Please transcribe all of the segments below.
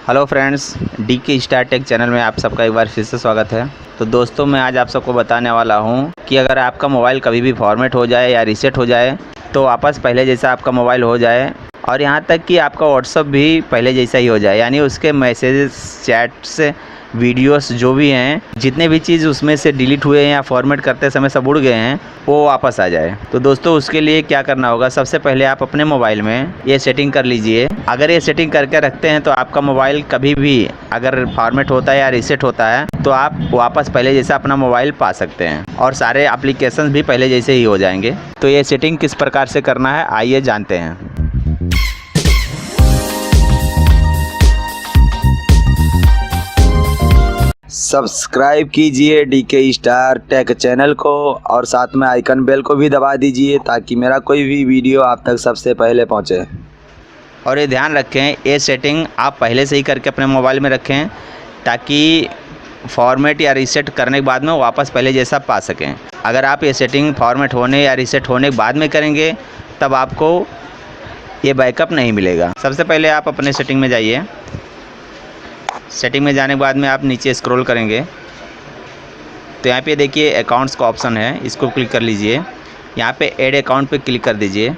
Hello friends, DK star take channel में आप सबका एक बार फिर से स्वागत है। तो दोस्तों, मैं आज आप सबको बताने वाला हूं कि अगर आपका मोबाइल कभी भी फॉर्मेट हो जाए या रीसेट हो जाए तो वापस पहले जैसा आपका मोबाइल हो जाए, और यहां तक कि आपका व्हाट्सअप भी पहले जैसा ही हो जाए, यानी उसके मैसेजेस, चैट्स, वीडियोस जो भी हैं, जितने भी चीज़ उसमें से डिलीट हुए हैं या फॉर्मेट करते समय सब उड़ गए हैं, वो वापस आ जाए। तो दोस्तों, उसके लिए क्या करना होगा, सबसे पहले आप अपने मोबाइल में ये सेटिंग कर लीजिए। अगर ये सेटिंग करके रखते हैं तो आपका मोबाइल कभी भी अगर फॉर्मेट होता है या रीसेट होता है तो आप वापस पहले जैसा अपना मोबाइल पा सकते हैं और सारे एप्लीकेशन भी पहले जैसे ही हो जाएंगे। तो ये सेटिंग किस प्रकार से करना है, आइए जानते हैं। सब्सक्राइब कीजिए DK स्टार टेक चैनल को और साथ में आइकन बेल को भी दबा दीजिए ताकि मेरा कोई भी वीडियो आप तक सबसे पहले पहुंचे। और ये ध्यान रखें, ये सेटिंग आप पहले से ही करके अपने मोबाइल में रखें ताकि फॉर्मेट या रीसेट करने के बाद में वापस पहले जैसा पा सकें। अगर आप ये सेटिंग फॉर्मेट होने या रीसेट होने के बाद में करेंगे तब आपको ये बैकअप नहीं मिलेगा। सबसे पहले आप अपने सेटिंग में जाइए। सेटिंग में जाने के बाद में आप नीचे स्क्रॉल करेंगे तो यहाँ पे देखिए अकाउंट्स का ऑप्शन है, इसको क्लिक कर लीजिए। यहाँ पे ऐड अकाउंट पे क्लिक कर दीजिए।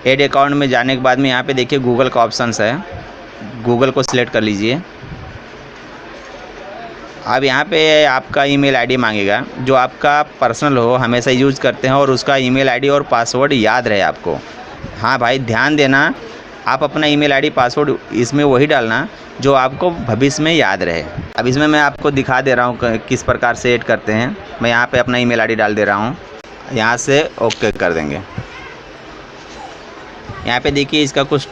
ऐड अकाउंट में जाने के बाद में यहाँ पे देखिए गूगल का ऑप्शन है, गूगल को सिलेक्ट कर लीजिए। अब यहाँ पे आपका ईमेल आईडी मांगेगा जो आपका पर्सनल हो, हमेशा यूज़ करते हैं, और उसका ईमेल आईडी और पासवर्ड याद रहे आपको। हाँ भाई, ध्यान देना, आप अपना ईमेल आईडी पासवर्ड इसमें वही डालना जो आपको भविष्य में याद रहे। अब इसमें मैं आपको दिखा दे रहा हूँ किस प्रकार से ऐड करते हैं। मैं यहाँ पे अपना ईमेल आईडी डाल दे रहा हूँ, यहाँ से ओके कर देंगे। यहाँ पे देखिए इसका कुछ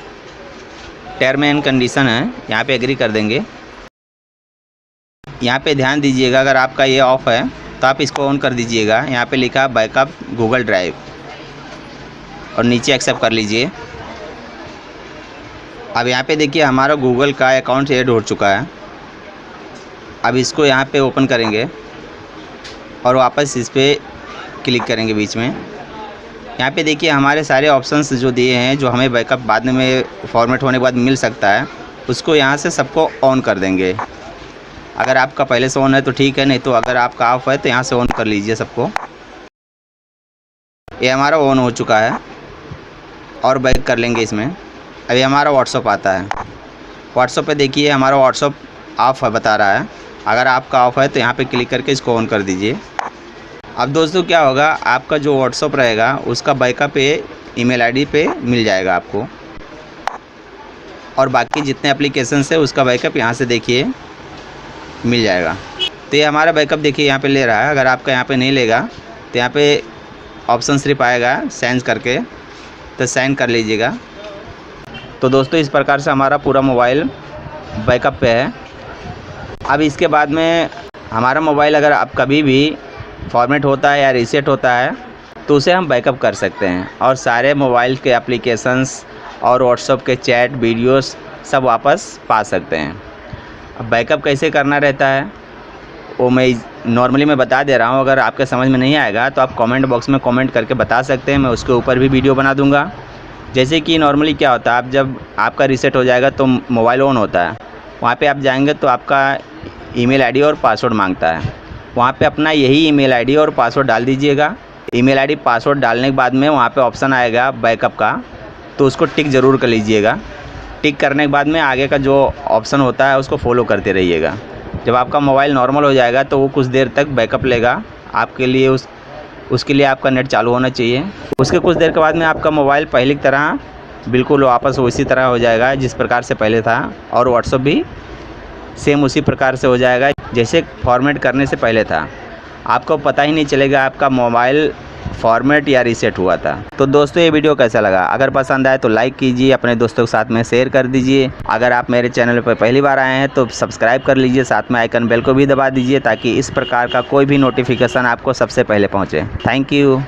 टर्म एंड कंडीशन है, यहाँ पे एग्री कर देंगे। यहाँ पे ध्यान दीजिएगा, अगर आपका ये ऑफ है तो आप इसको ऑन कर दीजिएगा। यहाँ पे लिखा बैकअप गूगल ड्राइव और नीचे एक्सेप्ट कर लीजिए। अब यहाँ पे देखिए हमारा गूगल का अकाउंट ऐड हो चुका है। अब इसको यहाँ पे ओपन करेंगे और वापस इस पर क्लिक करेंगे बीच में। यहाँ पे देखिए हमारे सारे ऑप्शंस जो दिए हैं, जो हमें बैकअप बाद में फॉर्मेट होने के बाद मिल सकता है, उसको यहाँ से सबको ऑन कर देंगे। अगर आपका पहले से ऑन है तो ठीक है, नहीं तो अगर आपका ऑफ है तो यहाँ से ऑन कर लीजिए सबको। ये हमारा ऑन हो चुका है और बैक कर लेंगे इसमें। अभी हमारा व्हाट्सअप आता है। व्हाट्सअप पे देखिए हमारा व्हाट्सअप ऑफ है बता रहा है। अगर आपका ऑफ है तो यहाँ पे क्लिक करके इसको ऑन कर दीजिए। अब दोस्तों क्या होगा, आपका जो व्हाट्सअप रहेगा उसका बैकअप ईमेल आईडी पे मिल जाएगा आपको, और बाकी जितने एप्लीकेशन है उसका बैकअप यहाँ से देखिए मिल जाएगा। तो ये हमारा बैकअप देखिए यहाँ पे ले रहा है। अगर आपका यहाँ पे नहीं लेगा तो यहाँ पे ऑप्शन सिर्फ आएगा साइन करके, तो साइन कर लीजिएगा। तो दोस्तों, इस प्रकार से हमारा पूरा मोबाइल बैकअप पे है। अब इसके बाद में हमारा मोबाइल अगर आप कभी भी फॉर्मेट होता है या रीसेट होता है तो उसे हम बैकअप कर सकते हैं और सारे मोबाइल के एप्लीकेशंस और व्हाट्सएप के चैट, वीडियोस सब वापस पा सकते हैं। अब बैकअप कैसे करना रहता है वो मैं नॉर्मली बता दे रहा हूँ। अगर आपके समझ में नहीं आएगा तो आप कमेंट बॉक्स में कमेंट करके बता सकते हैं, मैं उसके ऊपर भी वीडियो बना दूँगा। जैसे कि नॉर्मली क्या होता है, आप जब आपका रीसेट हो जाएगा तो मोबाइल ऑन होता है, वहाँ पे आप जाएंगे तो आपका ईमेल आईडी और पासवर्ड मांगता है। वहाँ पे अपना यही ईमेल आईडी और पासवर्ड डाल दीजिएगा। ईमेल आईडी पासवर्ड डालने के बाद में वहाँ पे ऑप्शन आएगा बैकअप का, तो उसको टिक ज़रूर कर लीजिएगा। टिक करने के बाद में आगे का जो ऑप्शन होता है उसको फॉलो करते रहिएगा। जब आपका मोबाइल नॉर्मल हो जाएगा तो वो कुछ देर तक बैकअप लेगा आपके लिए। उसके लिए आपका नेट चालू होना चाहिए। उसके कुछ देर के बाद में आपका मोबाइल पहले की तरह बिल्कुल वापस उसी तरह हो जाएगा जिस प्रकार से पहले था, और व्हाट्सएप भी सेम उसी प्रकार से हो जाएगा जैसे फॉर्मेट करने से पहले था। आपको पता ही नहीं चलेगा आपका मोबाइल फॉर्मेट या रीसेट हुआ था। तो दोस्तों, ये वीडियो कैसा लगा? अगर पसंद आए तो लाइक कीजिए, अपने दोस्तों के साथ में शेयर कर दीजिए। अगर आप मेरे चैनल पर पहली बार आए हैं तो सब्सक्राइब कर लीजिए, साथ में आइकन बेल को भी दबा दीजिए ताकि इस प्रकार का कोई भी नोटिफिकेशन आपको सबसे पहले पहुँचे। Thank you.